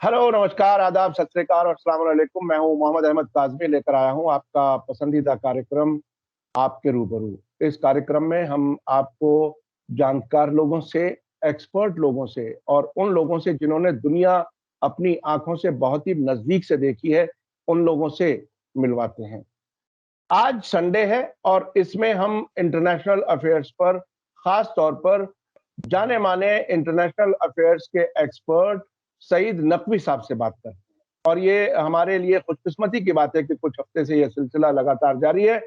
Hello, नमस्कार, आदाब, सत श्री अकाल और अस्सलाम वालेकुम। मैं हूं मोहम्मद अहमद काज़मी, लेकर आया हूं आपका पसंदीदा कार्यक्रम आपके रूबरू। इस कार्यक्रम में हम आपको जानकार लोगों से, एक्सपर्ट लोगों से और उन लोगों से जिन्होंने दुनिया अपनी आंखों से बहुत ही नजदीक से देखी है, उन लोगों से मिलवाते हैं। आज संडे है और इसमें हम इंटरनेशनल अफेयर्स पर, खास तौर पर जाने माने इंटरनेशनल अफेयर्स के एक्सपर्ट सईद नकवी साहब से बात करते हैं। और ये हमारे लिए खुशकिस्मती की बात है कि कुछ हफ्ते से यह सिलसिला लगातार जारी है।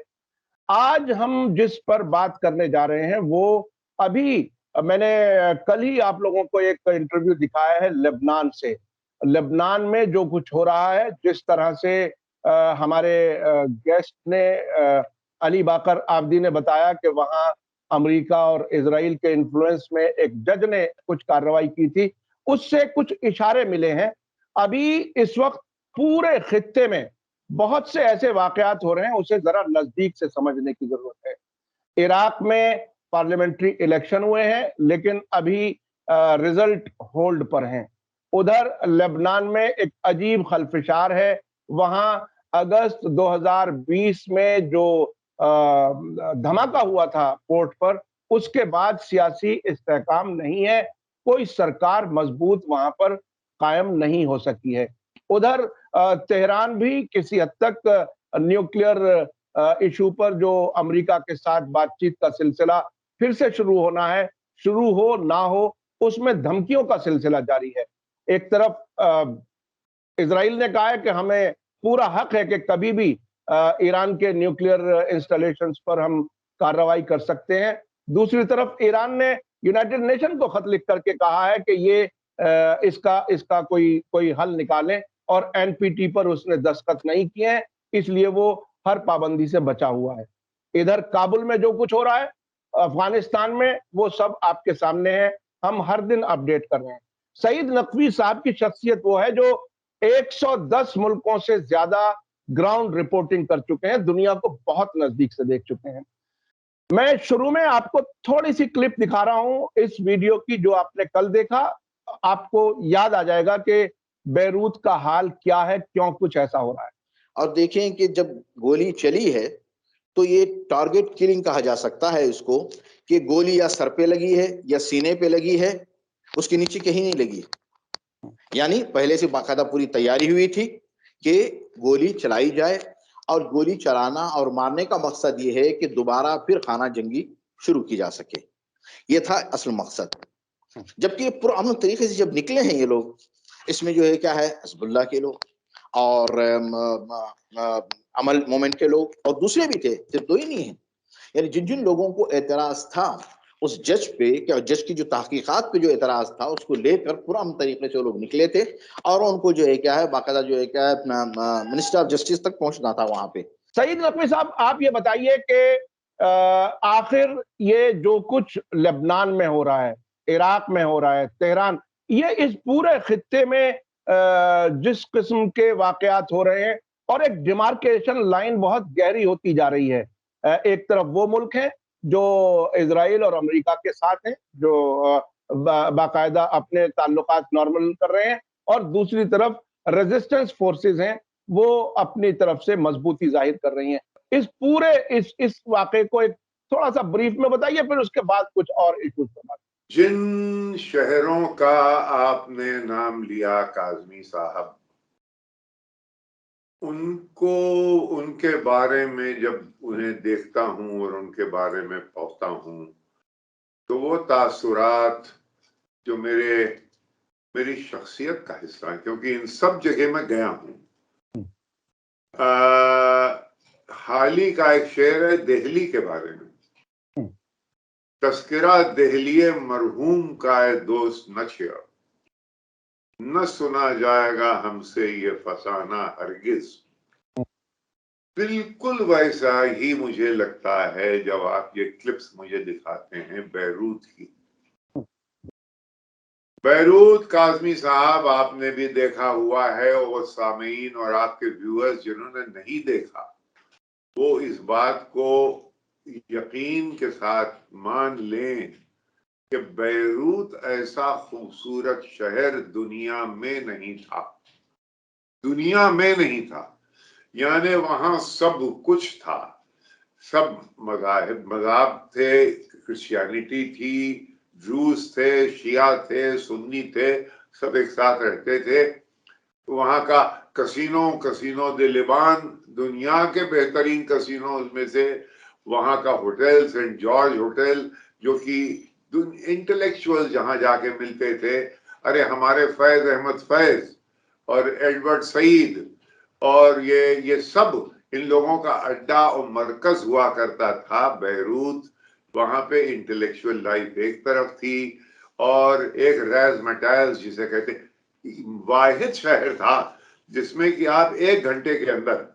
आज हम जिस पर बात करने जा रहे हैं वो अभी मैंने कल ही आप लोगों को एक इंटरव्यू दिखाया है लेबनान से। लेबनान में जो कुछ हो रहा है, जिस तरह से हमारे गेस्ट ने अली बाकर आबदी ने बताया कि वहां अमेरिका और इजराइल के इन्फ्लुएंस में एक जज ने कुछ कार्रवाई की थी, उससे कुछ इशारे मिले हैं। अभी इस वक्त पूरे खित्ते में बहुत से ऐसे वाकयात हो रहे हैं, उसे जरा नजदीक से समझने की जरूरत है। इराक में पार्लियामेंट्री इलेक्शन हुए हैं, लेकिन अभी रिजल्ट होल्ड पर हैं। उधर लेबनान में एक अजीब खलफिशार है। वहां अगस्त 2020 में जो धमाका हुआ था पोर्ट पर, उसके बाद सियासी इस्तेहकाम नहीं है। कोई सरकार मजबूत वहां पर कायम नहीं हो सकी है। उधर तेहरान भी किसी हद तक न्यूक्लियर इशू पर जो अमेरिका के साथ बातचीत का सिलसिला फिर से शुरू होना है, शुरू हो ना हो, उसमें धमकियों का सिलसिला जारी है। एक तरफ इजराइल ने कहा है कि हमें पूरा हक है कि कभी भी ईरान के न्यूक्लियर इंस्टॉलेशंस पर हम कार्रवाई कर सकते हैं। दूसरी तरफ ईरान ने यूनाइटेड नेशन को खत लिख करके कहा है कि ये इसका इसका कोई कोई हल निकालें, और एनपीटी पर उसने दस्तखत नहीं किए हैं, इसलिए वो हर पाबंदी से बचा हुआ है। इधर काबुल में जो कुछ हो रहा है, अफगानिस्तान में, वो सब आपके सामने है। हम हर दिन अपडेट कर रहे हैं। सईद नकवी साहब की शख्सियत वो है जो 110 मुल्कों से ज्यादा ग्राउंड रिपोर्टिंग कर चुके हैं, दुनिया को बहुत नजदीक से देख चुके हैं। मैं शुरू में आपको थोड़ी सी क्लिप दिखा रहा हूं इस वीडियो की, जो आपने कल देखा। आपको याद आ जाएगा कि बेरूत का हाल क्या है, क्यों कुछ ऐसा हो रहा है। और देखें कि जब गोली चली है तो ये टारगेट किलिंग कहा जा सकता है इसको, कि गोली या सर पे लगी है या सीने पे लगी है, उसके नीचे कहीं नहीं लगी। यानी पहले से बाकायदा पूरी तैयारी हुई थी कि गोली चलाई जाए, और गोली चलाना और मारने का मकसद ये है कि दोबारा फिर खाना जंगी शुरू की जा सके। ये था असल मकसद। जबकि पुरअमन तरीके से जब निकले हैं ये लोग, इसमें जो है क्या है, हिजबुल्लाह के लोग और अमल मोमेंट के लोग और दूसरे भी थे, सिर्फ दो ही नहीं है। यानी जिन जिन लोगों को एतराज था उस जज पे, क्या जज की जो तहकीकात पे जो एतराज था, उसको लेकर पूरा तरीके से लोग निकले थे, और उनको जो है क्या है, बाकायदा जो है क्या है, मिनिस्टर ऑफ जस्टिस तक पहुंचना था वहां पे। सईद नकवी साहब, आप ये बताइए कि आखिर ये जो कुछ लेबनान में हो रहा है, इराक में हो रहा है, तेहरान, ये इस पूरे खित्ते में जिस किस्म के वाकयात हो रहे हैं, और एक डिमार्केशन लाइन बहुत गहरी होती जा रही है। एक तरफ वो मुल्क हैं जो इजराइल और अमेरिका के साथ हैं, जो बाकायदा अपने ताल्लुकात नॉर्मल कर रहे हैं, और दूसरी तरफ रेजिस्टेंस फोर्सेस हैं, वो अपनी तरफ से मजबूती जाहिर कर रही हैं। इस पूरे इस वाकये को एक थोड़ा सा ब्रीफ में बताइए, फिर उसके बाद कुछ और इश्यूज पर बात। जिन शहरों का आपने नाम लिया काज़मी साहब, उनको, उनके बारे में जब उन्हें देखता हूं और उनके बारे में पढ़ता हूं, तो वो तासुरात जो मेरी शख्सियत का हिस्सा है, क्योंकि इन सब जगह मैं गया हूं। हाल ही का एक शेर है दिल्ली के बारे में, तस्किरा दिल्ली मरहूम का है दोस्त नशिया, न सुना जाएगा हमसे ये फसाना हरगिज। बिल्कुल वैसा ही मुझे लगता है जब आप ये क्लिप्स मुझे दिखाते हैं बैरूत की। बैरूत काज़मी साहब आपने भी देखा हुआ है, और सामीन और आपके व्यूअर्स जिन्होंने नहीं देखा, वो इस बात को यकीन के साथ मान लें कि बैरूत ऐसा खूबसूरत शहर दुनिया में नहीं था, दुनिया में नहीं था। यानी वहां सब कुछ था, सब मज़ाहब थे, क्रिश्चियनिटी थी, जूस थे, शिया थे, सुन्नी थे, सब एक साथ रहते थे। वहां का कसीनो दे लिबान दुनिया के बेहतरीन कसीनो में से, वहां का होटल सेंट जॉर्ज होटल जो कि इंटेलेक्चुअल जहां जाके मिलते थे। अरे हमारे फैज अहमद फैज और एडवर्ड सईद और ये सब इन लोगों का अड्डा और मरकज हुआ करता था बैरूत। वहां पे इंटेलेक्चुअल लाइफ एक तरफ थी और एक रैज मटाइल्स जिसे कहते, वाहिद शहर था जिसमें कि आप 1 घंटे के अंदर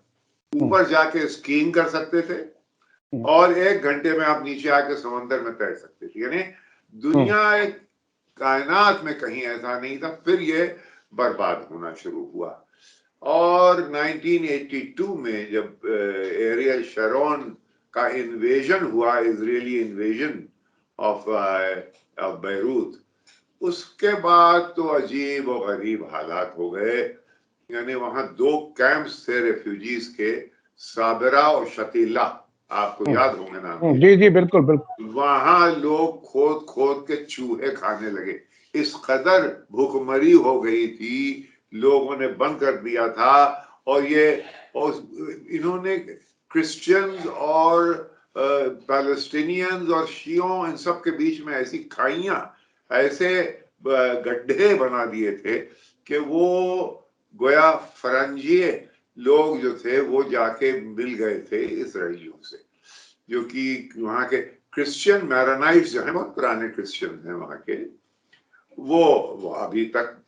ऊपर जाके स्कीइंग कर सकते थे और 1 घंटे में आप नीचे आके समंदर में तैर सकते थे। यानी दुनिया एक कायनात में कहीं ऐसा नहीं था। फिर ये बर्बाद होना शुरू हुआ और 1982 में जब एरियल शरोन का इन्वेजन हुआ, इजरायली इन्वेजन ऑफ बैरूत, उसके बाद तो अजीब और गरीब हालात हो गए। यानी वहां 2 कैंप्स थे रेफ्यूजीज के, साबरा और शतीला, आपको याद होंगे नाम? जी जी बिल्कुल बिल्कुल। वहां लोग खोद खोद के चूहे खाने लगे, इस कदर भूखमरी हो गई थी, लोगों ने बंद कर दिया था। और इन्होंने क्रिश्चियंस और पैलेस्टीनियंस और शियों इन सब के बीच में ऐसी खाइयां, ऐसे गड्ढे बना दिए थे कि वो गोया फरंजिए लोग जो थे वो जाके मिल गए थे इसराइलियों से, जो कि वहां के क्रिश्चियन मैरोनाइट्स जो हैं, बहुत पुराने क्रिश्चियन हैं वहां के, वो अभी तक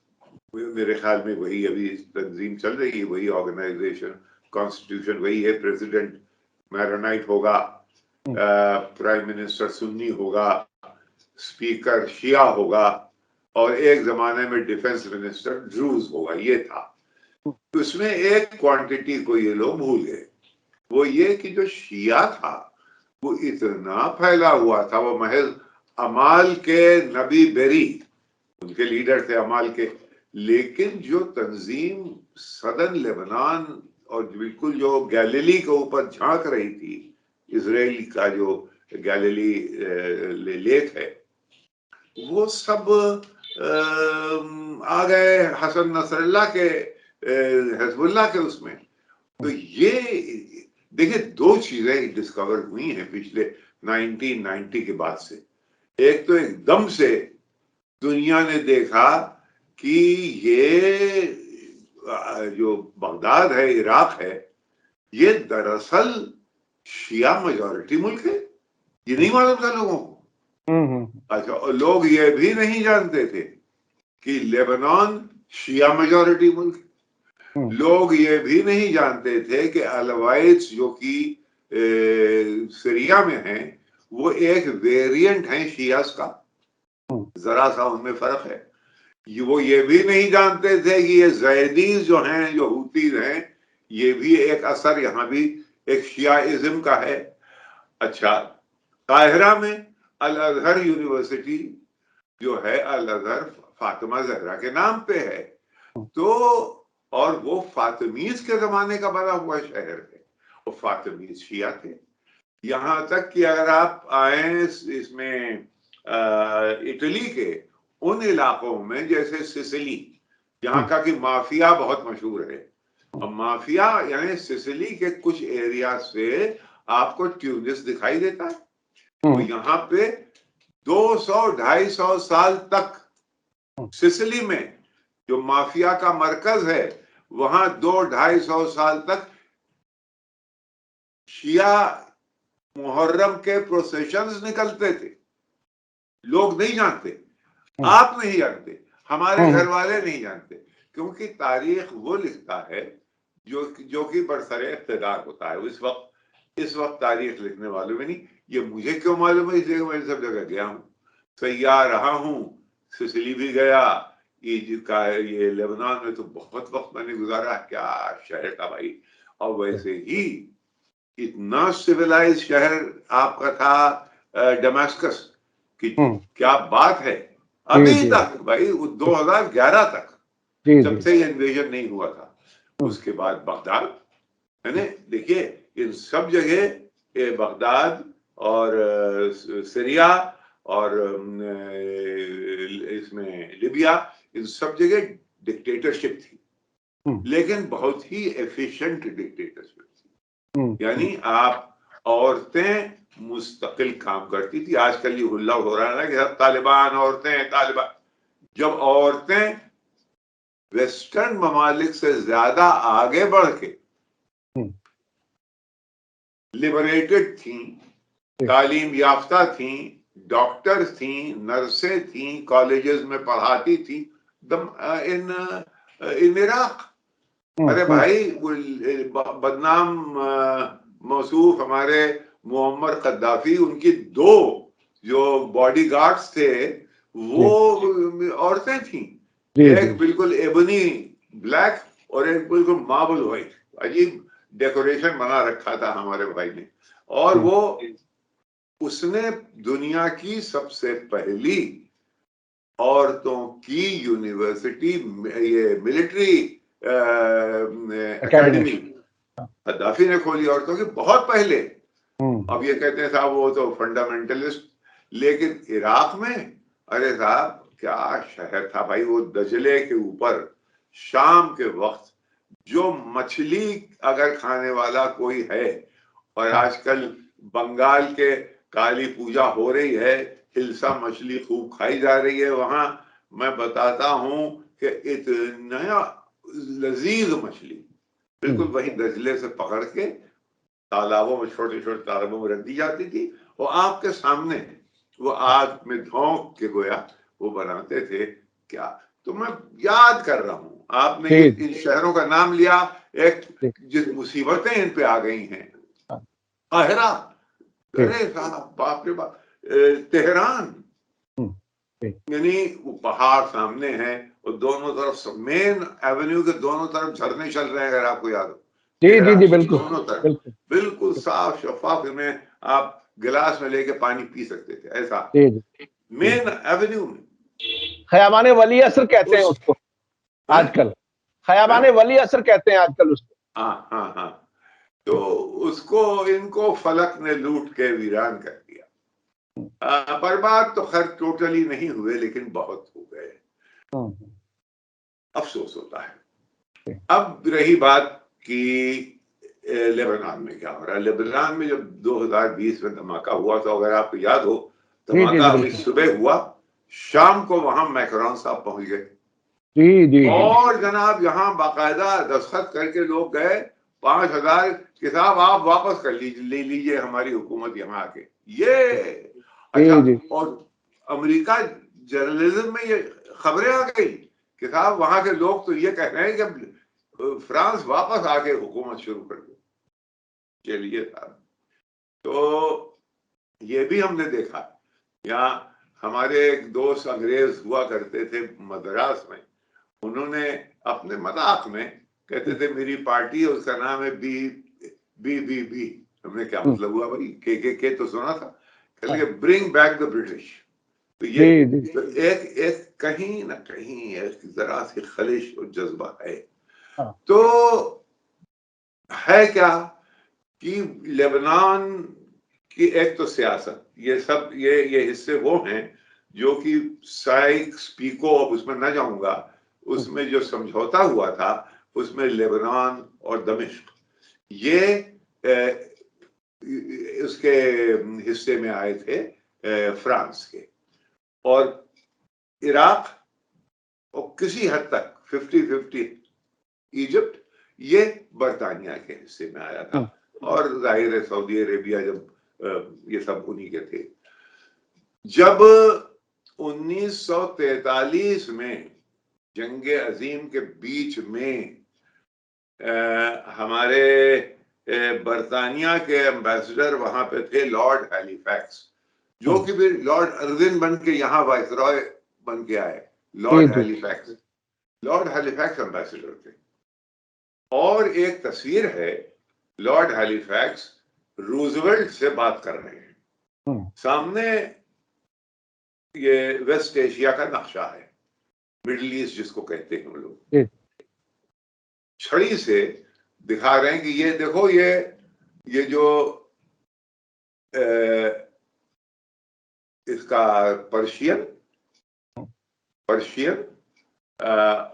मेरे ख्याल में वही अभी तंजीम चल रही है, वही ऑर्गेनाइजेशन, कॉन्स्टिट्यूशन वही है, प्रेसिडेंट मैरोनाइट होगा, प्राइम मिनिस्टर सुन्नी होगा, स्पीकर शिया होगा और एक जमाने में डिफेंस मिनिस्टर ड्रूज होगा। ये था। उसमें एक क्वांटिटी को ये लोग भूल गए, वो ये कि जो शिया था वो इतना फैला हुआ था, वो महज अमाल के नबी बेरी उनके लीडर थे, अमाल के। लेकिन जो तंजीम सदन लेबनान और बिल्कुल जो गैलिली के ऊपर झांक रही थी, इजराइल का जो गैलिली लेक है, वो सब आ गए हसन नसरल्ला के, हिजबुल्लाह के उसमें। तो ये देखिए 2 चीजें डिस्कवर हुई हैं पिछले 1990 के बाद से। एक तो एकदम से दुनिया ने देखा कि ये जो बगदाद है, इराक है, ये दरअसल शिया मेजॉरिटी मुल्क है। ये नहीं मालूम था लोगों को। अच्छा, और लोग ये भी नहीं जानते थे कि लेबनान शिया मेजॉरिटी मुल्क। लोग ये भी नहीं जानते थे कि अलवाइट्स जो कि सीरिया में हैं, वो एक वेरिएंट है शियास का, जरा सा उनमें फर्क है। वो ये भी नहीं जानते थे कि ये जैदीज जो हैं, जो हूतीज हैं, ये भी एक असर यहाँ भी एक शियाइज्म का है। अच्छा, काहिरा में अल अजहर यूनिवर्सिटी जो है, अल अजहर फातिमा जहरा के नाम पे है, तो और वो फातिमीज के जमाने का बना हुआ शहर है, वो फातिमीज शिया थे। यहां तक कि अगर आप आए इसमें इटली के उन इलाकों में जैसे सिसिली, जहां का कि माफिया बहुत मशहूर है, और माफिया यानी सिसिली के कुछ एरिया से आपको ट्यूनिस दिखाई देता है। तो यहाँ पे 200-250 साल तक सिसिली में जो माफिया का मरकज है, वहां 200-250 साल तक शिया मुहर्रम के प्रोसेशंस निकलते थे। लोग नहीं जानते, आप नहीं जानते, हमारे घर वाले नहीं जानते, क्योंकि तारीख वो लिखता है जो कि बरसरे इख्तिदार होता है। इस वक्त तारीख लिखने वालों में नहीं। ये मुझे क्यों मालूम है, इसलिए मैं सब जगह गया हूँ, सैयाह रहा हूँ, सिसिली भी गया, ये लेबनान में तो बहुत वक्त मैंने गुजारा। क्या शहर था भाई। और वैसे ही इतना सिविलाइज शहर आपका था दमास्कस, कि क्या बात है। अभी तक भाई 2011 तक जब से ये इन्वेजन नहीं हुआ था, उसके बाद बगदाद, है ना, देखिए इन सब जगह बगदाद और सीरिया और इसमें लिबिया, इन सब जगह डिक्टेटरशिप थी, लेकिन बहुत ही एफिशिएंट डिक्टेटरशिप थी। यानी आप औरतें मुस्तकिल काम करती थी। आजकल ये हुल्ला हो रहा है ना कि सब तालिबान औरतें, तालिबान। जब औरतें वेस्टर्न ममालिक से ज्यादा आगे बढ़ के लिबरेटेड थी, तालीम याफ्ता थी, डॉक्टर थी, नर्सें थी, कॉलेजेस में पढ़ाती थी इन इराक। अरे भाई बदनाम मौसूफ हमारे मुअम्मर कद्दाफी, उनकी 2 जो बॉडीगार्ड्स थे वो औरतें थी। एक बिल्कुल एबनी ब्लैक और एक बिल्कुल मार्बल व्हाइट। अजीब डेकोरेशन बना रखा था हमारे भाई ने। और वो उसने दुनिया की सबसे पहली औरतों की यूनिवर्सिटी, ये मिलिट्री एकेडमी कद्दाफी ने खोली औरतों की बहुत पहले। अब ये कहते हैं साहब वो तो फंडामेंटलिस्ट, लेकिन इराक में अरे साहब क्या शहर था भाई वो। दजले के ऊपर शाम के वक्त जो मछली अगर खाने वाला कोई है, और आजकल बंगाल के काली पूजा हो रही है, हिल्सा मछली खूब खाई जा रही है वहां। मैं बताता हूं कि इतना लजीज मछली बिल्कुल वही दजले से पकड़ के तालाबों में, छोटे छोटे तालाबों में रख दी जाती थी, और आपके सामने वो आग में धोंक के गोया वो बनाते थे। क्या तो मैं याद कर रहा हूं, आपने इन शहरों का नाम लिया, एक जिस मुसीबतें इन पे आ गई हैं। काहिरा, अरे साहब बाप रे बाप, तेहरान, यानी वो पहाड़ सामने है और दोनों तरफ मेन एवेन्यू के दोनों तरफ झरने चल रहे हैं, अगर आपको याद हो। जी बिल्कुल, दोनों तरफ बिल्कुल साफ शफाफ, में आप गिलास में लेके पानी पी सकते थे, ऐसा मेन एवेन्यू में। खयाबाने वली असर कहते हैं उसको आजकल, खयाबाने वली असर कहते हैं आजकल उसको। हाँ हाँ हाँ, तो उसको इनको फलक ने लूट के वीरान कर दिया। बर्बाद तो खैर टोटली नहीं हुए, लेकिन बहुत हो गए, अफसोस होता है। अब रही बात कि लेबनान में क्या हो रहा है। लेबनान में जब 2020 में धमाका हुआ तो अगर आपको याद हो, धमाका अभी सुबह हुआ, शाम को वहां मैक्रोन साहब पहुंच गए। और जनाब यहाँ बाकायदा दस्तखत करके लोग गए 5,000 कि साहब आप वापस कर ले लीजिए हमारी हुकूमत यहाँ आके। ये अच्छा, और अमेरिका जर्नलिज्म में ये खबरें आ गई कि साहब वहां के लोग तो ये कह रहे हैं कि फ्रांस वापस आके हुकूमत शुरू कर दो। चलिए साहब, तो ये भी हमने देखा। यहाँ हमारे एक दोस्त अंग्रेज हुआ करते थे मद्रास में, उन्होंने अपने मजाक में कहते थे मेरी पार्टी है उसका नाम है बी। हमने क्या मतलब हुआ भाई, के तो सुना था। कहते ब्रिंग बैक द ब्रिटिश। तो ये तो एक कहीं ना कहीं एक जरा सी खलिश और जज्बा है। तो है क्या कि लेबनान की एक तो सियासत, ये सब ये हिस्से वो हैं जो कि साइक्स पीको, अब उसमें न जाऊंगा, उसमें जो समझौता हुआ था उसमें लेबनान और दमिश्क ये उसके हिस्से में आए थे, फ्रांस के। और इराक और किसी हद तक 50-50 इजिप्ट ये बरतानिया के हिस्से में आया था। और जाहिर है सऊदी अरेबिया जब ये सब उन्हीं के थे। जब 1943 में जंग अजीम के बीच में हमारे बरतानिया के एम्बेसडर वहां पे थे लॉर्ड हैलिफैक्स, जो कि फिर लॉर्ड अर्विन बन के यहाँ वाइसरॉय बन के आए। लॉर्ड हैलिफैक्स एम्बेसडर थे। और एक तस्वीर है, लॉर्ड हैलिफैक्स रूजवेल्ट से बात कर रहे हैं, सामने ये वेस्ट एशिया का नक्शा है, मिडिल ईस्ट जिसको कहते हैं हम लोग, छड़ी से दिखा रहे हैं कि ये देखो, ये जो इसका पर्शियन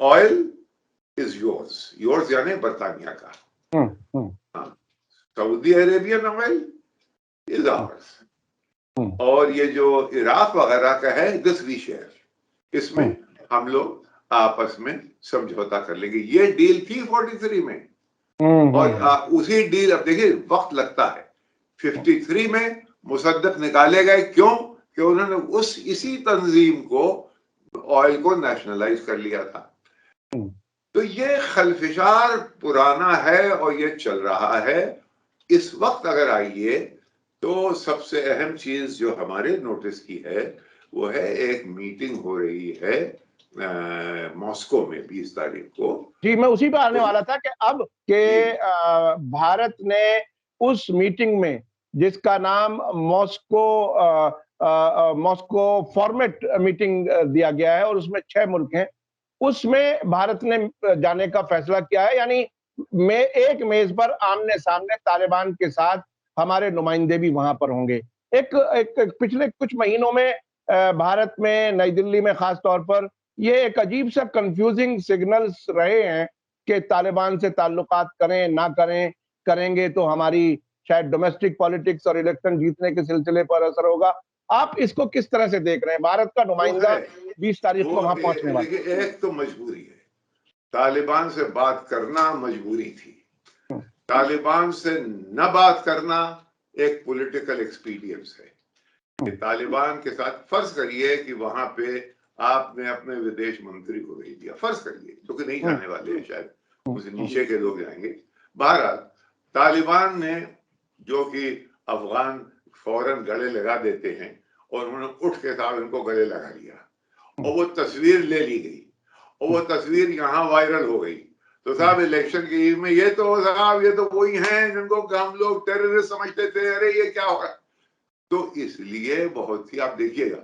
ऑयल इज योर्स यानी बर्तानिया का, Saudi Arabian oil is ours, और ये जो इराक वगैरह का है दिस वी शेयर, इसमें हम लोग आपस में समझौता कर लेंगे। ये डील थी 43 में, और उसी डील, अब देखिए वक्त लगता है, 53 में मुसद्दक निकाले गए, क्यों कि उन्होंने इसी तंजीम को, ऑयल को नेशनलाइज कर लिया था। तो ये खलफिशार पुराना है और ये चल रहा है। इस वक्त अगर आइए तो सबसे अहम चीज जो हमारे नोटिस की है वो है, एक मीटिंग हो रही है मॉस्को में 20 तारीख को। जी, मैं उसी पे आने वाला था कि अब के भारत ने उस मीटिंग में, जिसका नाम मॉस्को फॉर्मेट मीटिंग दिया गया है और उसमें 6 मुल्क हैं, उसमें भारत ने जाने का फैसला किया है। यानी एक मेज पर आमने सामने तालिबान के साथ हमारे नुमाइंदे भी वहां पर होंगे। एक पिछले कुछ महीनों में भारत में, नई दिल्ली में खास तौर पर ये एक अजीब सा कंफ्यूजिंग सिग्नल्स रहे हैं कि तालिबान से ताल्लुकात करें ना करें, करेंगे तो हमारी शायद डोमेस्टिक पॉलिटिक्स और इलेक्शन जीतने के सिलसिले पर असर होगा। आप इसको किस तरह से देख रहे हैं? भारत का नुमाइंदा 20 तारीख को वहां पहुंचने वाला है। देखिए, एक तो मजबूरी है, तालिबान से बात करना मजबूरी थी, तालिबान से न बात करना एक पॉलिटिकल एक्सपीडियंस है। कि तालिबान के साथ, फर्ज करिए कि वहां पे आपने अपने विदेश मंत्री को भेज दिया, फर्ज करिए, जो कि नहीं जाने वाले हैं, शायद उस नीचे के लोग जाएंगे। बहरहाल तालिबान ने, जो कि अफगान फौरन गले लगा देते हैं, और उन्होंने उठ के साथ उनको गले लगा लिया, और वो तस्वीर ले ली गई, और वो तस्वीर यहाँ वायरल हो गई। तो साहब इलेक्शन की ईद में ये तो वही हैं जिनको हम लोग टेररिस्ट समझते थे, अरे ये क्या हो रहा। तो इसलिए बहुत ही, आप देखिएगा,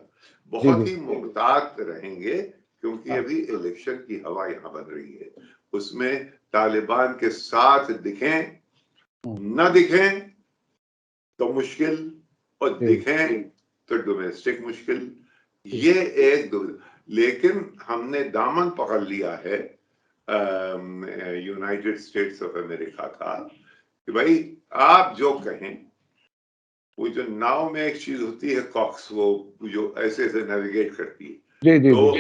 बहुत ही मुहतात रहेंगे, क्योंकि अभी इलेक्शन की हवा यहाँ बन रही है। उसमें तालिबान के साथ दिखें न दिखें तो मुश्किल, और दिखें तो डोमेस्टिक मुश्किल, ये एक लेकिन हमने दामन पकड़ लिया है यूनाइटेड स्टेट्स ऑफ अमेरिका का, कि भाई आप जो कहें, वो जो नाव में एक चीज होती है कॉक्स, वो जो ऐसे ऐसे नेविगेट करती है, तो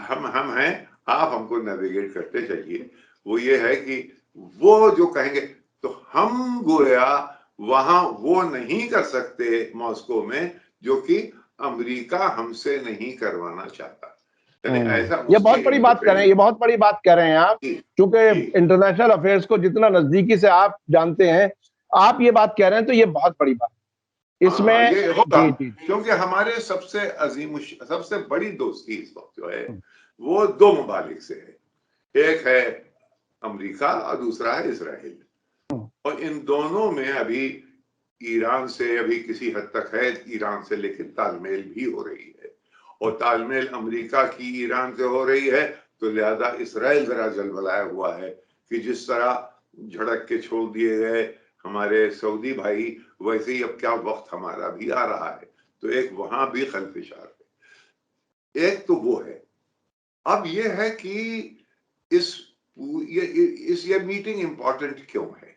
हम हैं, आप हमको नेविगेट करते चलिए। वो ये है कि वो जो कहेंगे, तो हम गोया वहां वो नहीं कर सकते मॉस्को में, जो कि अमेरिका हमसे नहीं करवाना चाहता। ऐसा ये बहुत बड़ी बात कर रहे हैं, ये बहुत बड़ी बात कह रहे हैं आप, क्योंकि इंटरनेशनल अफेयर्स को जितना नजदीकी से आप जानते हैं, आप ये बात कह रहे हैं, तो ये बहुत बड़ी बात इसमें ये होगा, क्योंकि हमारे सबसे बड़ी दोस्ती इस वक्त जो है वो 2 ममालिक से है, एक है अमेरिका और दूसरा है इजराइल। और इन दोनों में अभी ईरान से अभी किसी हद तक है, ईरान से लेकिन तालमेल भी हो रही है, और तालमेल अमेरिका की ईरान से हो रही है, तो लिहाजा इसराइल जरा जलबलाया हुआ है कि जिस तरह झड़क के छोड़ दिए गए हमारे सऊदी भाई, वैसे ही अब क्या वक्त हमारा भी आ रहा है। तो एक वहां भी खलफिशार है, एक तो वो है। अब ये है कि ये मीटिंग इंपॉर्टेंट क्यों है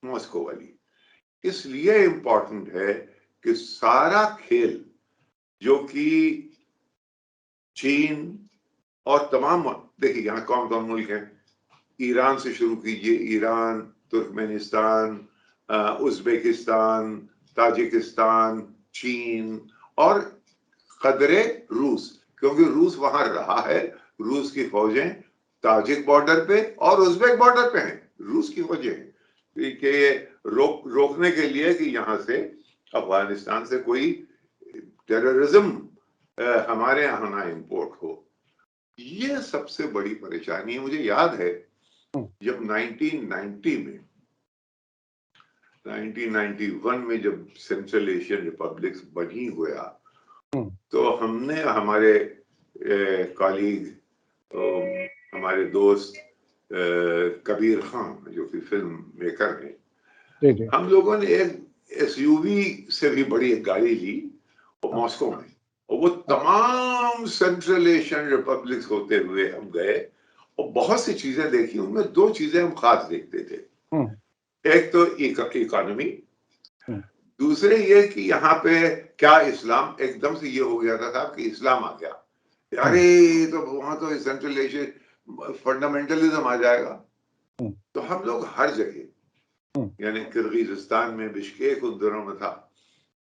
मॉस्को वाली? इसलिए इंपॉर्टेंट है कि सारा खेल जो कि चीन और तमाम, देखिए यहाँ कौन कौन मुल्क हैं, ईरान से शुरू कीजिए, ईरान, तुर्कमेनिस्तान, उज्बेकिस्तान, ताजिकिस्तान, चीन, और कदरे रूस, क्योंकि रूस वहां रहा है, रूस की फौजें ताजिक बॉर्डर पे और उज्बेक बॉर्डर पे हैं, रूस की फौजें कि रोकने के लिए कि यहाँ से अफगानिस्तान से कोई टेररिज्म हमारे यहाँ ना इंपोर्ट हो। ये सबसे बड़ी परेशानी है। मुझे याद है जब 1991 में जब सेंट्रल एशियन रिपब्लिक्स बनी हुआ, तो हमने हमारे कॉलीग, हमारे दोस्त कबीर खान जो कि फिल्म मेकर हैं, हम लोगों ने एक एसयूवी से भी बड़ी एक गाड़ी ली और मॉस्को में, और वो तमाम सेंट्रल एशियन रिपब्लिक्स होते हुए हम गए और बहुत सी चीजें देखी। उनमें दो चीजें हम खास देखते थे, एक तो इकोनॉमी, दूसरे ये कि यहाँ पे क्या इस्लाम एकदम से ये हो गया था साहब कि इस्लाम आ गया, अरे तो वहां तो सेंट्रल एशिया फंडामेंटलिज्म आ जाएगा। तो हम लोग हर जगह, यानी किर्गिस्तान में बिश्केक उन दिनों में था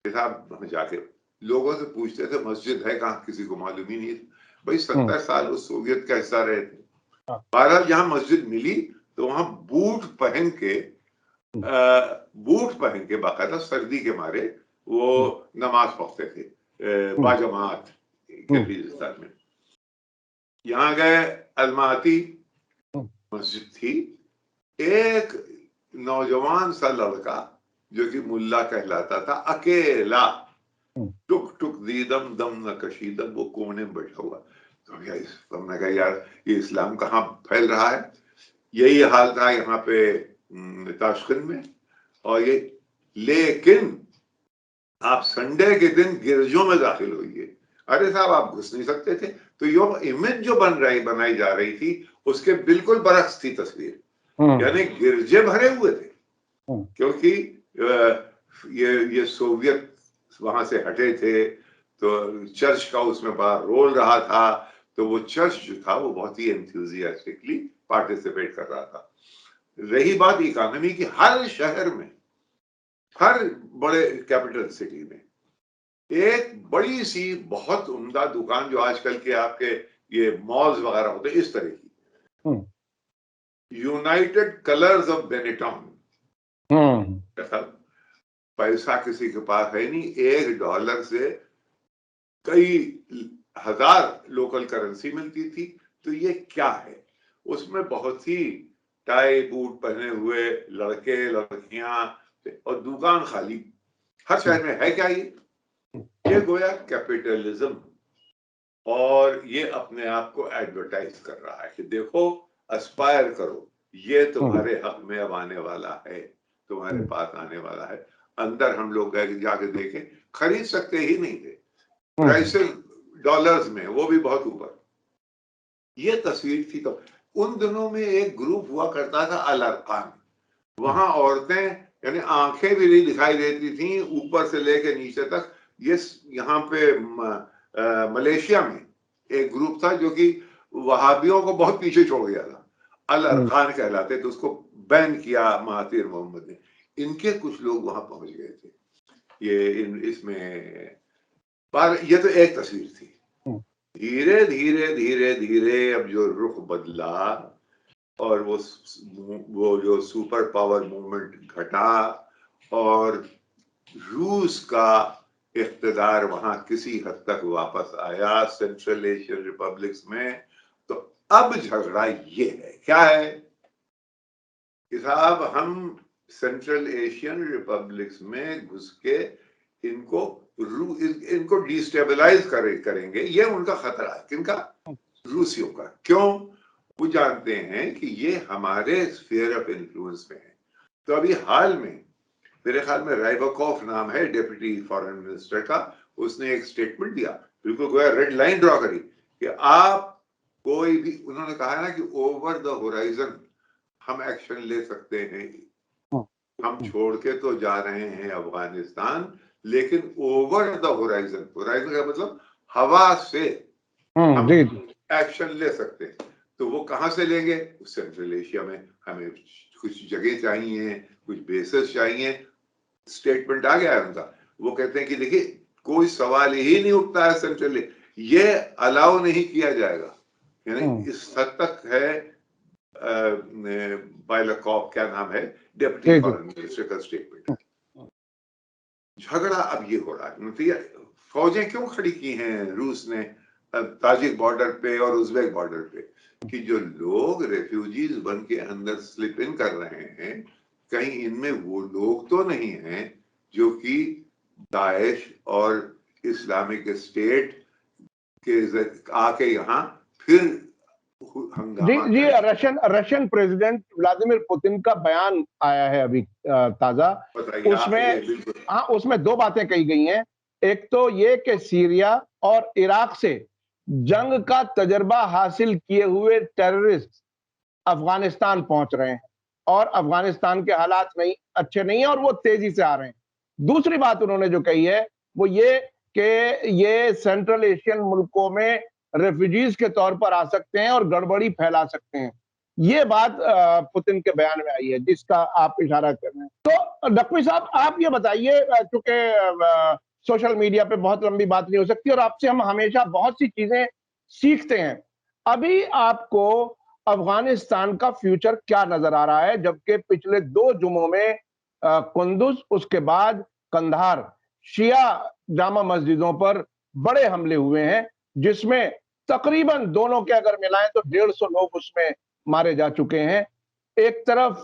कि साहब हम जाके लोगों से पूछते थे मस्जिद है कहाँ, किसी को मालूम ही नहीं। भाई 70 साल उस सोवियत का हिस्सा रहे थे। बहरहाल जहाँ मस्जिद मिली तो वहां बूट पहन के बाकायदा सर्दी के मारे वो नमाज पढ़ते थे बाजमात किर्गिस्तान में। यहाँ गए, अलमाती मस्जिद थी, एक नौजवान सा लड़का जो कि मुल्ला कहलाता था, अकेला टुक टुक दीदम दम न कशीदम, वो कोने में बैठा हुआ। तो हमने कहा यार ये इस्लाम कहाँ फैल रहा है। यही हाल था यहाँ पे ताशकंद में। और ये, लेकिन आप संडे के दिन गिरजों में दाखिल होइए, अरे साहब आप घुस नहीं सकते थे। तो ये इमेज जो बनाई जा रही थी उसके बिल्कुल बरक्स थी तस्वीर, यानी गिरजे भरे हुए थे, क्योंकि ये सोवियत वहां से हटे थे तो चर्च का उसमें बड़ा रोल रहा था। तो वो चर्च जो था वो बहुत ही एंथुजियास्टिकली पार्टिसिपेट कर रहा था। रही बात इकोनॉमी की, हर शहर में, हर बड़े कैपिटल सिटी में एक बड़ी सी बहुत उम्दा दुकान, जो आजकल के आपके ये मॉल्स वगैरह होते हैं इस तरह की, यूनाइटेड कलर्स ऑफ बेनेटॉन। पैसा किसी के पास है नहीं, $1 से कई हजार लोकल करेंसी मिलती थी। तो ये क्या है, उसमें बहुत ही टाई बूट पहने हुए लड़के लड़कियां, और दुकान खाली। हर शहर में है क्या ये गोया कैपिटलिज्म, और ये अपने आप को एडवर्टाइज कर रहा है कि देखो एस्पायर करो, ये तुम्हारे हक में अब आने वाला है, तुम्हारे पास आने वाला है। अंदर हम लोग गए जाके देखे, खरीद सकते ही नहीं थे, प्राइसेस डॉलर्स में, वो भी बहुत ऊपर। ये तस्वीर थी। तो उन दिनों में एक ग्रुप हुआ करता था अल अरकान, वहां औरतें यानी आंखें भी नहीं दिखाई देती थी ऊपर से लेके नीचे तक। ये यहाँ पे मलेशिया में एक ग्रुप था जो कि वहाबियों को बहुत पीछे छोड़ गया था, अल अरकान कहलाते थे। उसको बैन किया महातीर मोहम्मद ने। इनके कुछ लोग वहां पहुंच गए थे। इसमें ये तो एक तस्वीर थी। धीरे धीरे धीरे धीरे अब जो रुख बदला और वो जो सुपर पावर मूवमेंट घटा और रूस का इख्तिदार वहां किसी हद तक वापस आया सेंट्रल एशियन रिपब्लिक्स में। तो अब झगड़ा ये है, क्या है कि साहब हम सेंट्रल एशियन रिपब्लिक्स में घुस के इनको डिस्टेबलाइज करेंगे। ये उनका खतरा है, किनका? रूसियों का। क्यों? वो जानते हैं कि ये हमारे स्फीयर ऑफ इन्फ्लुएंस में है। तो अभी हाल में मेरे ख्याल में राइबाकोफ नाम है डेप्यूटी फॉरेन मिनिस्टर का, उसने एक स्टेटमेंट दिया, बिल्कुल गोया रेड लाइन ड्रॉ करी कि आप कोई भी, उन्होंने कहा है ना कि ओवर द होराइजन हम एक्शन ले सकते हैं। हम छोड़ के तो जा रहे हैं अफगानिस्तान, लेकिन ओवर द होराइजन, होराइजन का मतलब हवा से हम एक्शन ले सकते हैं। तो वो कहां से लेंगे? सेंट्रल एशिया में हमें कुछ जगह चाहिए, कुछ बेसेस चाहिए। स्टेटमेंट आ गया है उनका। वो कहते हैं कि देखिए कोई सवाल ही नहीं उठता है सेंट्रल, ये अलाउ नहीं किया जाएगा। यानी इस हद तक है बायलाकॉफ, क्या नाम है, डेप्यूटी फॉरेन मिनिस्टर का स्टेटमेंट। झगड़ा अब ये हो रहा है। फौजें क्यों खड़ी की हैं रूस ने ताजिक बॉर्डर पे और उज्बेक बॉर्डर पे, कि जो लोग रेफ्यूजीज बन के अंदर स्लिप इन कर रहे हैं, कहीं इनमें वो लोग तो नहीं हैं जो कि दाएश और इस्लामिक स्टेट के आके यहाँ फिर हंगामा जी, रशियन प्रेसिडेंट व्लादिमीर पुतिन का बयान आया है अभी ताजा। उसमें दो बातें कही गई हैं। एक तो ये कि सीरिया और इराक से जंग का तजर्बा हासिल किए हुए टेररिस्ट अफगानिस्तान पहुंच रहे हैं और अफगानिस्तान के हालात अच्छे नहीं है और वो तेजी से आ रहे हैं। दूसरी बात उन्होंने जो कही है वो ये कि ये सेंट्रल एशियन मुल्कों में रेफ्यूजीज के तौर पर आ सकते हैं और गड़बड़ी फैला सकते हैं। ये बात पुतिन के बयान में आई है जिसका आप इशारा कर रहे हैं। तो नकवी साहब, आप ये बताइए, चूंकि सोशल मीडिया पे बहुत लंबी बात नहीं हो सकती और आपसे हम हमेशा बहुत सी चीजें सीखते हैं। अभी आपको अफगानिस्तान का फ्यूचर क्या नजर आ रहा है, जबकि पिछले 2 जुमों में कुंदुज, उसके बाद कंधार शिया जामा मस्जिदों पर बड़े हमले हुए हैं, जिसमें तकरीबन दोनों के अगर मिलाएं तो 150 लोग उसमें मारे जा चुके हैं। एक तरफ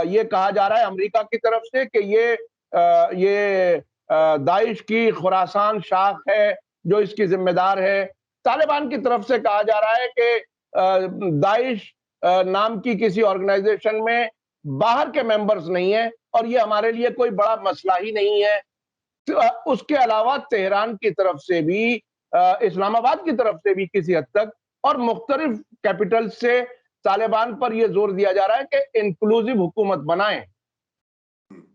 ये कहा जा रहा है अमेरिका की तरफ से कि ये दाइश की खुरासान शाख है जो इसकी जिम्मेदार है। तालिबान की तरफ से कहा जा रहा है कि दाइश नाम की किसी ऑर्गेनाइजेशन में बाहर के मेंबर्स नहीं है और ये हमारे लिए कोई बड़ा मसला ही नहीं है। उसके अलावा तेहरान की तरफ से भी, इस्लामाबाद की तरफ से भी किसी हद तक और मुख्तलिफ कैपिटल से तालिबान पर यह जोर दिया जा रहा है कि इंक्लूसिव हुकूमत बनाएं।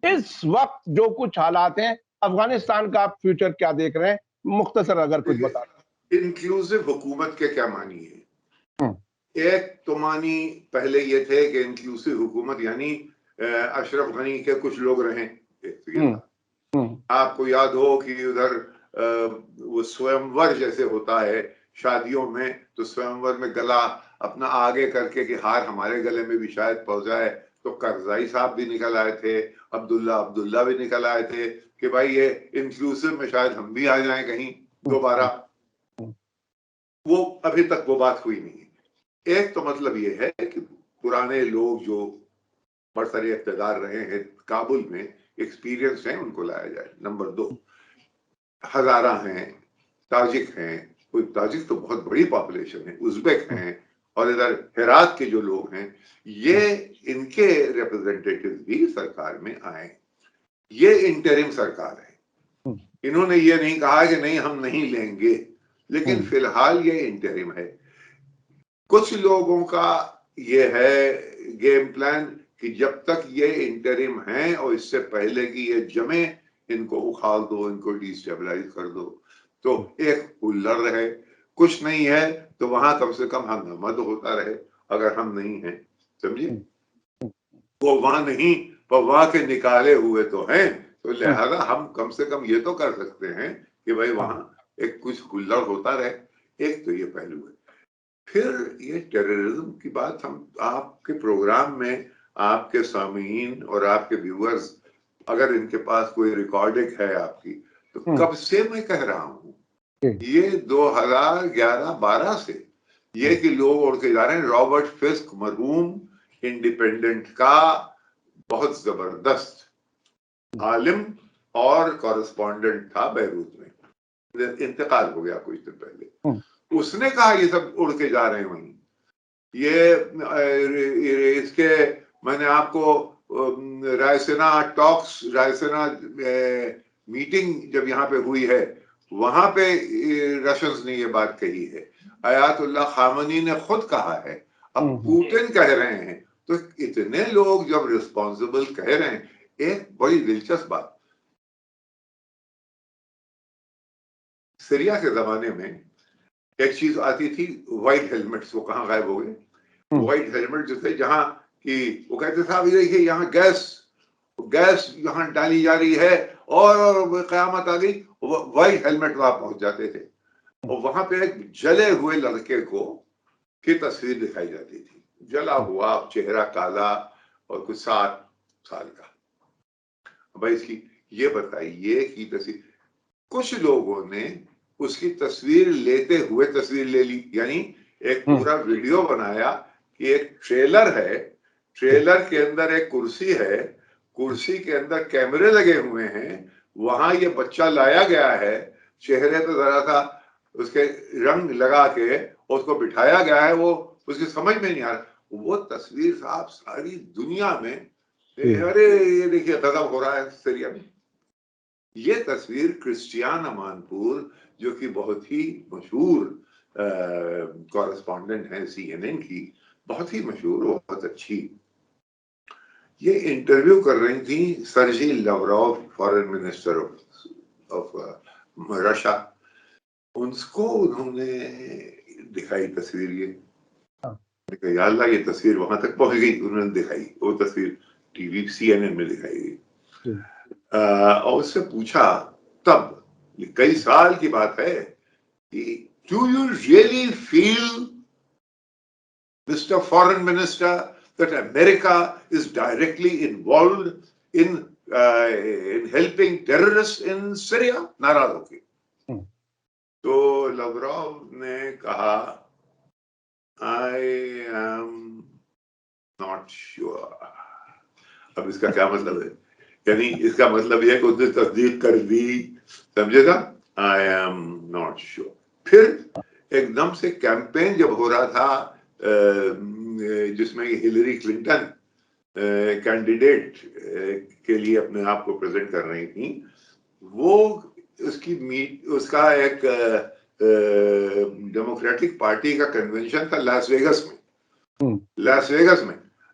इस वक्त जो कुछ हालात हैं, अफगानिस्तान का आप फ्यूचर क्या देख रहे हैं, मुख्तसर अगर कुछ बता दें। इंक्लूसिव हुकूमत के क्या मानी है? एक तो मानी पहले ये थे कि इंक्लूसिव हुकूमत यानी अशरफ गनी के कुछ लोग रहें। आपको याद हो कि उधर वो स्वयंवर जैसे होता है शादियों में, तो स्वयंवर में गला अपना आगे करके कि हार हमारे गले में भी शायद पहुंच जाए, तो करजाई साहब भी निकल आए थे, अब्दुल्ला भी निकल आए थे कि भाई ये इंक्लूसिव में शायद हम भी आ जाएं कहीं दोबारा। वो अभी तक वो बात हुई नहीं। एक तो मतलब ये है कि पुराने लोग जो बरसरे इक़्तिदार रहे हैं काबुल में, एक्सपीरियंस हैं, उनको लाया जाए। नंबर 2, हजारा हैं, ताजिक हैं, कोई ताजिक तो बहुत बड़ी पॉपुलेशन है, उज़्बेक हैं, और इधर हेरात के जो लोग हैं, ये इनके रिप्रेजेंटेटिव भी सरकार में आए। ये इंटरिम सरकार है। इन्होंने ये नहीं कहा कि नहीं हम नहीं लेंगे, लेकिन फिलहाल ये इंटरिम है। कुछ लोगों का ये है गेम प्लान कि जब तक ये इंटरिम हैं और इससे पहले कि ये जमे, इनको उखाड़ दो, इनको डिस्टेबलाइज कर दो, तो एक हुल्लड़ रहे। कुछ नहीं है तो वहां कम से कम हंगामा तो होता रहे। अगर हम नहीं हैं, समझिए, वो वहां नहीं पर वहां के निकाले हुए तो हैं, तो लिहाजा हम कम से कम ये तो कर सकते हैं कि भाई वहां एक कुछ हुल्लड़ होता रहे। एक तो ये पहलू है। फिर ये टेररिज्म की बात हम आपके प्रोग्राम में, आपके सामीन और आपके व्यूअर्स, अगर इनके पास कोई रिकॉर्डिंग है आपकी, तो कब से मैं कह रहा हूं, ये 2011-12 से ये कि लोग उड़ के जा रहे हैं। रॉबर्ट फिस्क मरहूम इंडिपेंडेंट का बहुत जबरदस्त आलिम और कॉरेस्पॉन्डेंट था बैरूत में, इंतकाल हो गया कुछ दिन पहले। उसने कहा ये सब उड़ के जा रहे हैं वहीं। ये इसके मैंने आपको रायसीना टॉक्स, रायसीना मीटिंग जब यहाँ पे हुई है, वहां पे रशियंस ने ये बात कही है। आयतुल्लाह खामनी ने खुद कहा है, अब पुतिन कह रहे हैं, तो इतने लोग जब रिस्पॉन्सिबल कह रहे हैं। एक बड़ी दिलचस्प बात, सीरिया के जमाने में एक चीज आती थी, व्हाइट हेलमेट्स, वो कहाँ गायब हो गए? व्हाइट हेलमेट जो थे, जहां कि वो कहते साहब ये देखिए यहाँ गैस यहाँ डाली जा रही है और कयामत आ गई, व्हाइट हेलमेट वहां पहुंच जाते थे और वहां पे एक जले हुए लड़के की तस्वीर दिखाई जाती थी, जला हुआ, चेहरा काला और कुछ 7 साल का। भाई इसकी ये बताइए कि तस्वीर, कुछ लोगों ने उसकी तस्वीर लेते हुए तस्वीर ले ली, यानी एक पूरा वीडियो बनाया कि एक ट्रेलर है, ट्रेलर के अंदर एक कुर्सी है, कुर्सी के अंदर कैमरे लगे हुए हैं, वहां ये बच्चा लाया गया है, चेहरे पे जरा सा उसके रंग लगा के उसको बिठाया गया है, वो उसकी समझ में नहीं आ रहा। वो तस्वीर साहब सारी दुनिया में, अरे ये देखिए गजब हो रहा है सीरिया में। ये तस्वीर क्रिस्टियान अमानपुर, जो कि बहुत ही मशहूर कॉरेस्पॉन्डेंट है CNN की, बहुत ही मशहूर, बहुत अच्छी, ये इंटरव्यू कर रही थी Sergey Lavrov, foreign minister of Russia. उनको उन्होंने दिखाई तस्वीर, ये याद ला, ये तस्वीर वहां तक पहुंच गई, उन्होंने दिखाई वो तस्वीर, टीवी CNN में दिखाई गई। और उससे पूछा, तब ये कई साल की बात है, कि do you really feel mister foreign minister that America is directly involved in helping terrorists in Syria? नाराज हो गई। तो लवरोव ने कहा, I am not sure। अब इसका क्या मतलब है? यानी इसका मतलब यह है कि उसने तस्दीक कर दी, समझेगा? I am not sure। फिर एकदम से कैंपेन जब हो रहा था, जिसमें हिलरी क्लिंटन कैंडिडेट के लिए अपने आप को प्रेजेंट कर रही थी, वो उसका एक डेमोक्रेटिक पार्टी का कन्वेंशन था लास वेगस में।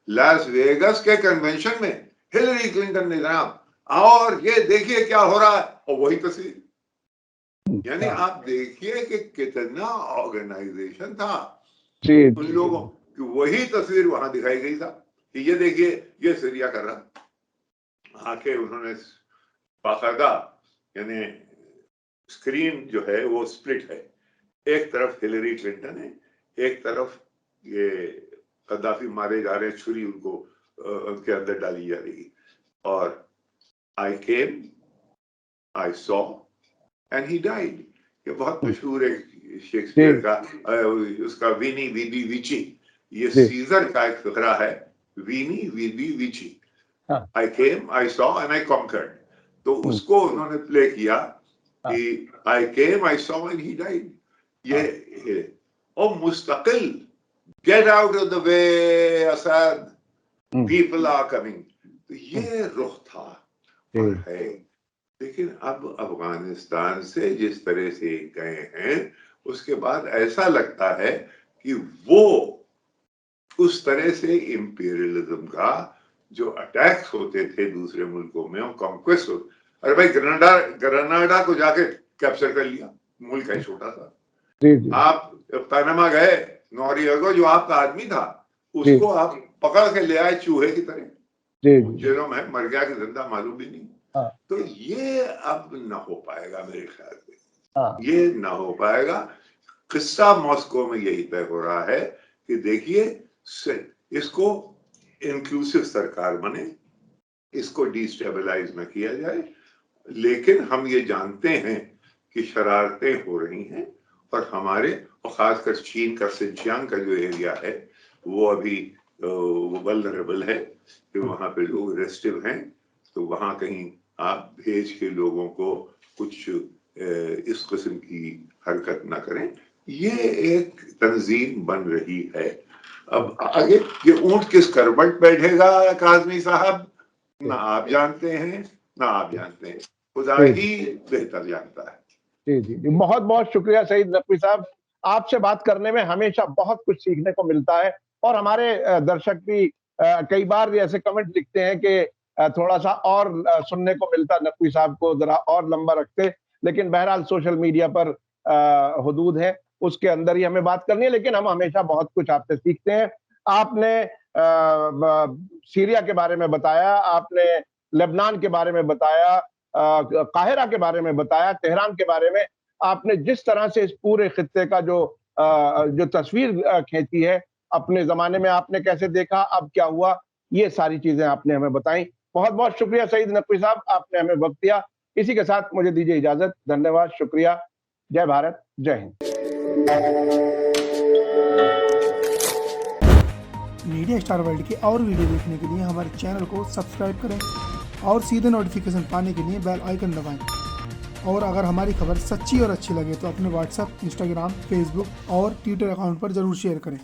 लास वेगस के कन्वेंशन में हिलरी क्लिंटन ने जनाब, और ये देखिए क्या हो रहा है, और वही तस्वीर। यानी आप देखिए कि कितना ऑर्गेनाइजेशन था उन लोगों की, वही तस्वीर वहां दिखाई गई था कि ये देखिए ये सीरिया कर रहा। आके उन्होंने बाकायदा, यानी स्क्रीन जो है वो स्प्लिट है, एक तरफ हिलरी क्लिंटन है, एक तरफ ये कद्दाफी मारे जा रहे हैं, छुरी उनको उनके अंदर डाली जा रही। और I came, I saw and he died. ये बहुत मशहूर है शेक्सपियर का, उसका वीनी वीडी विची, ये सीजर का एक फिक्रा है, veni vidi vici. I came, I saw and I conquered. तो उसको उन्होंने प्ले किया कि I came, I saw and he died. ये और मुस्तकिल, get out of the way Assad, people are coming. तो ये रुख था और है। लेकिन अब अफगानिस्तान से जिस तरह से गए हैं, उसके बाद ऐसा लगता है कि वो उस तरह से इंपीरियलिज्म का जो अटैक्स होते थे दूसरे मुल्कों में, और कॉन्क्वेस्ट होते, अरे भाई ग्रेनाडा को जाके कैप्चर कर लिया, मुल्क है छोटा सा। आप पनामा गए, नोरिएगो जो आपका आदमी था, उसको आप पकड़ के ले आए चूहे की तरह, जेलों में मर गया कि जिंदा मालूम भी नहीं। तो ये अब ना हो पाएगा मेरे ख्याल से, ये ना हो पाएगा। किस्सा मॉस्को में यही तय हो रहा है कि देखिए, इसको इंक्लूसिव सरकार बने, इसको डिस्टेबलाइज न किया जाए। लेकिन हम ये जानते हैं कि शरारतें हो रही हैं, और हमारे, और खासकर चीन का सिंचियांग का जो एरिया है, वो अभी वल्नरेबल है कि वहां पे लोग रेस्टिव हैं। तो वहां कहीं आप भेज के लोगों को कुछ इस किस्म की हरकत ना करें। ये एक तंजीम बन रही है। अब आगे ये ऊंट किस करवट बैठेगा काज़मी साहब, ना आप जानते हैं ना आप जानते हैं, खुदा ही बेहतर जानता है। जी जी जी, बहुत बहुत शुक्रिया सईद नकवी साहब। आपसे बात करने में हमेशा बहुत कुछ सीखने को मिलता है, और हमारे दर्शक भी कई बार ऐसे कमेंट लिखते हैं कि थोड़ा सा और सुनने को मिलता, नकवी साहब को जरा और लंबा रखते। लेकिन बहरहाल सोशल मीडिया पर हुदूद है, उसके अंदर ही हमें बात करनी है। लेकिन हम हमेशा बहुत कुछ आपसे सीखते हैं। आपने सीरिया के बारे में बताया, आपने लेबनान के बारे में बताया, काहिरा के बारे में बताया, तेहरान के बारे में। आपने जिस तरह से इस पूरे खित्ते का जो तस्वीर खींची है, अपने जमाने में आपने कैसे देखा, अब क्या हुआ, ये सारी चीजें आपने हमें बताई। बहुत बहुत शुक्रिया सईद नकवी साहब, आपने हमें वक्त दिया। इसी के साथ मुझे दीजिए इजाजत। धन्यवाद, शुक्रिया। जय भारत, जय हिंद। मीडिया स्टार वर्ल्ड के और वीडियो देखने के लिए हमारे चैनल को सब्सक्राइब करें और सीधे नोटिफिकेशन पाने के लिए बेल आइकन दबाएं। और अगर हमारी खबर सच्ची और अच्छी लगे तो अपने व्हाट्सएप, इंस्टाग्राम, फेसबुक और ट्विटर अकाउंट पर जरूर शेयर करें।